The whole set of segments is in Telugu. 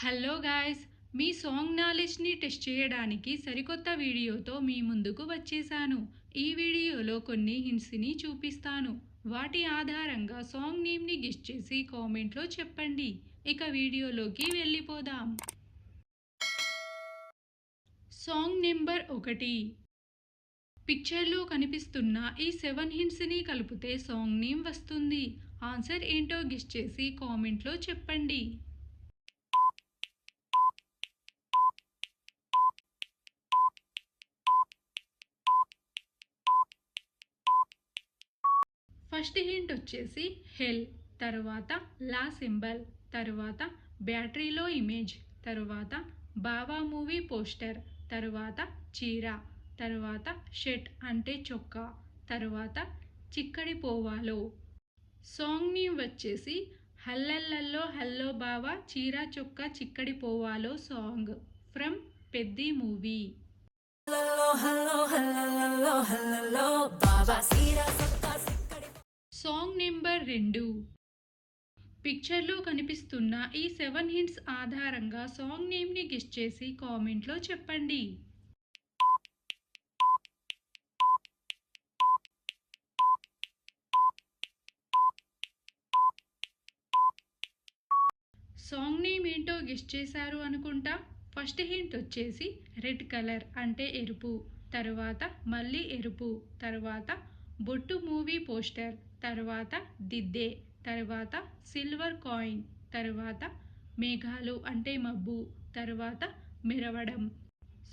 హలో గాయ్స్, మీ సాంగ్ నాలెడ్జ్ని టెస్ట్ చేయడానికి సరికొత్త వీడియోతో మీ ముందుకు వచ్చేసాను. ఈ వీడియోలో కొన్ని హింట్స్ని చూపిస్తాను. వాటి ఆధారంగా సాంగ్ నేమ్ని గెస్ చేసి కామెంట్లో చెప్పండి. ఇక వీడియోలోకి వెళ్ళిపోదాం. Song number 1. పిక్చర్లో కనిపిస్తున్న ఈ 7 హింట్స్ని కలిపితే సాంగ్ నేమ్ వస్తుంది. ఆన్సర్ ఏంటో గెస్ చేసి కామెంట్లో చెప్పండి. ఫస్ట్ హింట్ వచ్చేసి హెల్, తర్వాత లా సింబల్, తర్వాత బ్యాటరీలో ఇమేజ్, తర్వాత బావా మూవీ పోస్టర్, తర్వాత చీర, తర్వాత షర్ట్ అంటే చొక్కా, తర్వాత చిక్కడి పోవాలో. సాంగ్ నేమ్ వచ్చేసి హల్లల్లల్లో హల్లో బావా చీర చొక్కా చిక్కడి పోవాలో song from Peddi movie. Song number 2. పిక్చర్లో కనిపిస్తున్న ఈ 7 హింట్స్ ఆధారంగా సాంగ్ నేమ్ని గెస్ చేసి కామెంట్లో చెప్పండి. సాంగ్ నేమ్ ఏంటో గెస్ చేశారు అనుకుంటా. ఫస్ట్ హింట్ వచ్చేసి రెడ్ కలర్ అంటే ఎరుపు, తర్వాత మళ్ళీ ఎరుపు, తర్వాత బొట్టు మూవీ పోస్టర్, తర్వాత దిద్దే, తర్వాత సిల్వర్ కాయిన్, తర్వాత మేఘాలు అంటే మబ్బు, తర్వాత మెరవడం.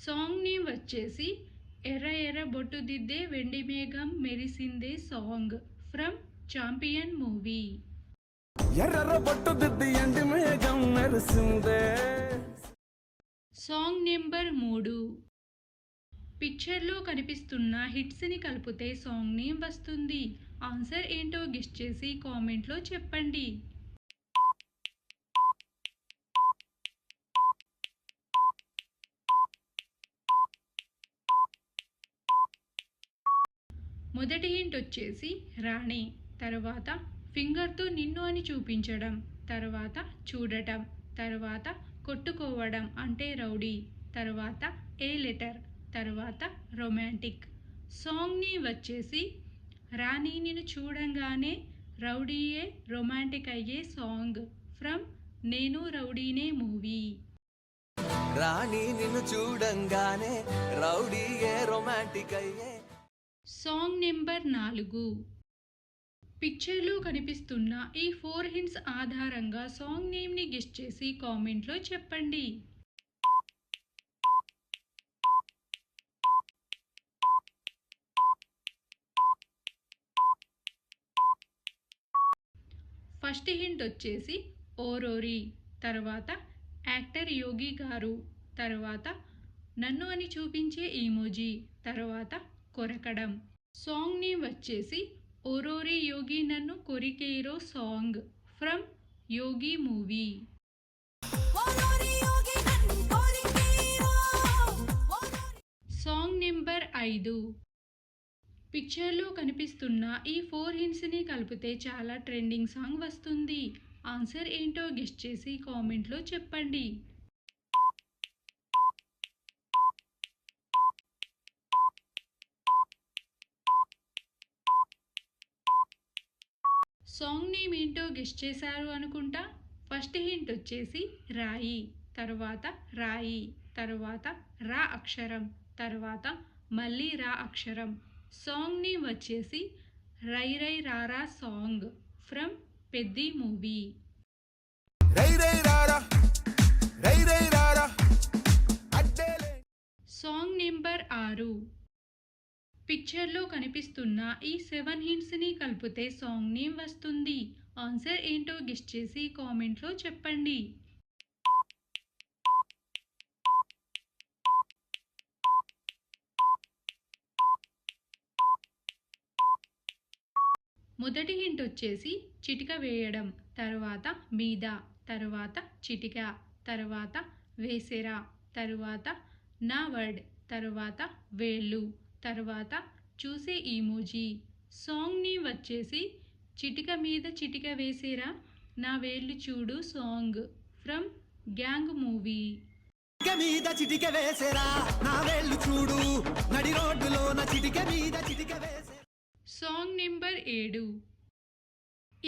సాంగ్ నేమ్ వచ్చేసి ఎర్ర ఎర్ర బొట్టు దిద్దే వెండి మేఘం మెరిసిందే సాంగ్ ఫ్రమ్ ఛాంపియన్ మూవీ. ఎర్ర బొట్టు దిద్ది ఎండి మేఘం మెరిసిందే. Song number 3. పిక్చర్లో కనిపిస్తున్న హిట్స్ని కలిపితే సాంగ్ నేమ్ వస్తుంది. ఆన్సర్ ఏంటో గెస్ చేసి కామెంట్లో చెప్పండి. మొదటి హింట్ వచ్చేసి రాణి, తర్వాత ఫింగర్తో నిన్ను అని చూపించడం, తర్వాత చూడటం, తర్వాత కొట్టుకోవడం అంటే రౌడీ, తర్వాత ఏ లెటర్, తర్వాత రొమాంటిక్. సాంగ్ని వచ్చేసి రాణి నిన్ను చూడంగానే రౌడీయే రొమాంటిక్ అయ్యే సాంగ్ ఫ్రమ్ నేను రౌడీనే మూవీ. రాణి నిన్ను చూడంగానే రౌడీయే రొమాంటిక్ అయ్యే. Song number 4. పిక్చర్లో కనిపిస్తున్న ఈ 4 హింట్స్ ఆధారంగా సాంగ్ నేమ్ని గెస్ చేసి కామెంట్లో చెప్పండి. ఫస్ట్ హింట్ వచ్చేసి ఓరోరి, తర్వాత యాక్టర్ యోగి గారు, తర్వాత నన్ను అని చూపించే ఈమోజీ, తర్వాత కొరకడం. సాంగ్ నేమ్ వచ్చేసి ఓరోరి యోగి నన్ను కొరికేరో song from Yogi movie. Song number 5. పిక్చర్లో కనిపిస్తున్న ఈ 4 హింట్స్ని కలిపితే చాలా ట్రెండింగ్ సాంగ్ వస్తుంది. ఆన్సర్ ఏంటో గెస్ చేసి కామెంట్లో చెప్పండి. సాంగ్ నేమ్ ఏంటో గెస్ చేశారు అనుకుంటా. ఫస్ట్ హింట్ వచ్చేసి రాయి, తర్వాత రాయి, తర్వాత రా అక్షరం, తర్వాత మళ్ళీ రా అక్షరం. సాంగ్ నేమ్ వచ్చేసి రై రై రారా song from Peddi movie. Song number 6. పిక్చర్లో కనిపిస్తున్న ఈ 7 హింట్స్ని కలిపితే సాంగ్ నేమ్ వస్తుంది. ఆన్సర్ ఏంటో గెస్ చేసి కామెంట్లో చెప్పండి. మొదటి హింట్ వచ్చేసి చిటిక వేయడం, తర్వాత మీద, తర్వాత చిటిక, తర్వాత వేసెరా, తర్వాత నా వర్డ్, తర్వాత వేళ్ళు, తర్వాత చూసే ఈమోజీ. సాంగ్ని వచ్చేసి చిటిక మీద చిటిక వేసేరా నా వేళ్ళు చూడు సాంగ్ ఫ్రమ్ గ్యాంగ్ మూవీ. చిటిక మీద చిటిక వేసేరా నా వేళ్ళు చూడు నడి రోడ్డులో నా చిటిక మీద చిటిక వేసే. Song number 7.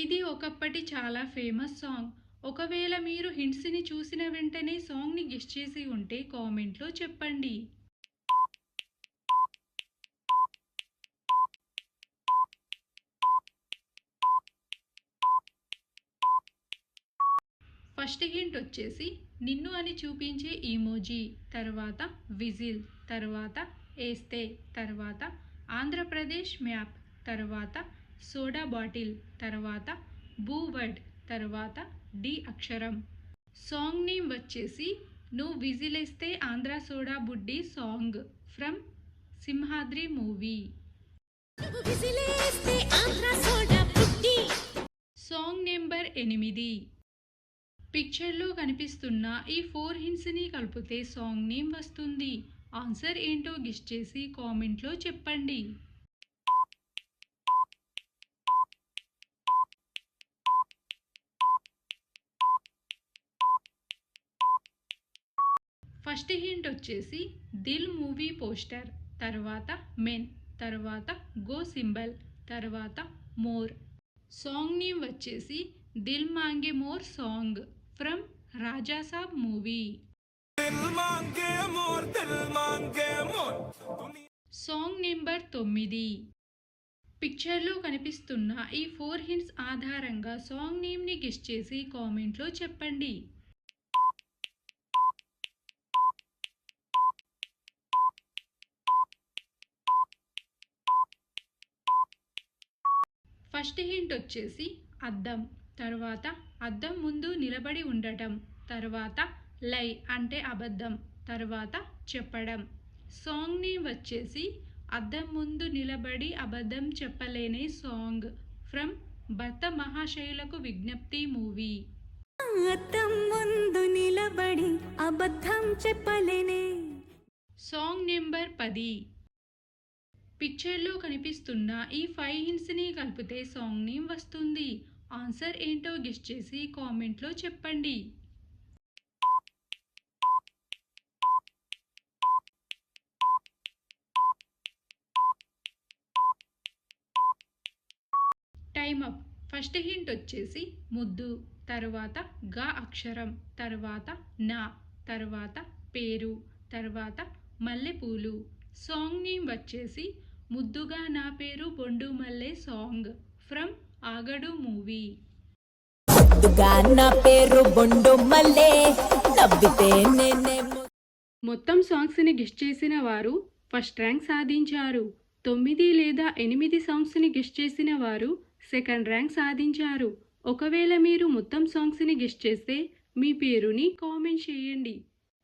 ఇది ఒకప్పటి చాలా ఫేమస్ సాంగ్. ఒకవేళ మీరు హింట్స్ని చూసిన వెంటనే సాంగ్ని గెస్ట్ చేసి ఉంటే కామెంట్లో చెప్పండి. ఫస్ట్ హింట్ వచ్చేసి నిన్ను అని చూపించే ఈమోజీ, తర్వాత విజిల్, తర్వాత ఏస్తే, తర్వాత ఆంధ్రప్రదేశ్ మ్యాప్, తర్వాత సోడా బాటిల్, తర్వాత బూవర్డ్, తర్వాత డి అక్షరం. సాంగ్ నేమ్ వచ్చేసి నువ్వు విజిలేస్తే ఆంధ్ర సోడా బుడ్డి song from Simhadri movie. Song number 8. పిక్చర్లో కనిపిస్తున్న ఈ 4 హింట్స్ని కలిపితే సాంగ్ నేమ్ వస్తుంది. ఆన్సర్ ఏంటో గెస్ చేసి కామెంట్లో చెప్పండి. ఫస్ట్ హింట్ వచ్చేసి దిల్ మూవీ పోస్టర్, తర్వాత మెన్, తర్వాత గో సింబల్, తర్వాత మోర్. సాంగ్ నేమ్ వచ్చేసి Dil Maange more song from Raja Saab movie. Song number 9. పిక్చర్లో కనిపిస్తున్న ఈ 4 హింట్స్ ఆధారంగా సాంగ్ నేమ్ని గెస్ చేసి కామెంట్లో చెప్పండి. ఫస్ట్ హింట్ వచ్చేసి అద్దం, తర్వాత అద్దం ముందు నిలబడి ఉండటం, తర్వాత లై అంటే అబద్ధం, తర్వాత చెప్పడం. సాంగ్ నేమ్ వచ్చేసి అద్దం ముందు నిలబడి అబద్ధం చెప్పలేని సాంగ్ ఫ్రమ్ భర్త మహాశయులకు విజ్ఞప్తి మూవీ. అద్దం ముందు నిలబడి అబద్ధం చెప్పలేనే. Song number 10. పిక్చర్లో కనిపిస్తున్న ఈ 5 హింట్స్ని కలిపితే సాంగ్ నేమ్ వస్తుంది. ఆన్సర్ ఏంటో గెస్ చేసి కామెంట్లో చెప్పండి. Time up. ఫస్ట్ హింట్ వచ్చేసి ముద్దు, తర్వాత గా అక్షరం, తర్వాత నా, తర్వాత పేరు, తర్వాత మల్లెపూలు. సాంగ్ నేమ్ వచ్చేసి ముద్దుగా నా పేరు బొండు మల్లె సాంగ్ ఫ్రమ్ ఆగడు మూవీ. మొత్తం సాంగ్స్ని గెస్ట్ చేసిన వారు ఫస్ట్ ర్యాంక్ సాధించారు. 9 లేదా 8 సాంగ్స్ని గెస్ట్ చేసిన వారు సెకండ్ ర్యాంక్ సాధించారు. ఒకవేళ మీరు మొత్తం సాంగ్స్ని గెస్ట్ చేస్తే మీ పేరుని కామెంట్ చేయండి.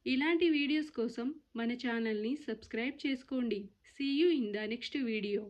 ఇలాంటి వీడియోస్ కోసం మన ఛానల్ని సబ్స్క్రైబ్ చేసుకోండి. See you in the next video.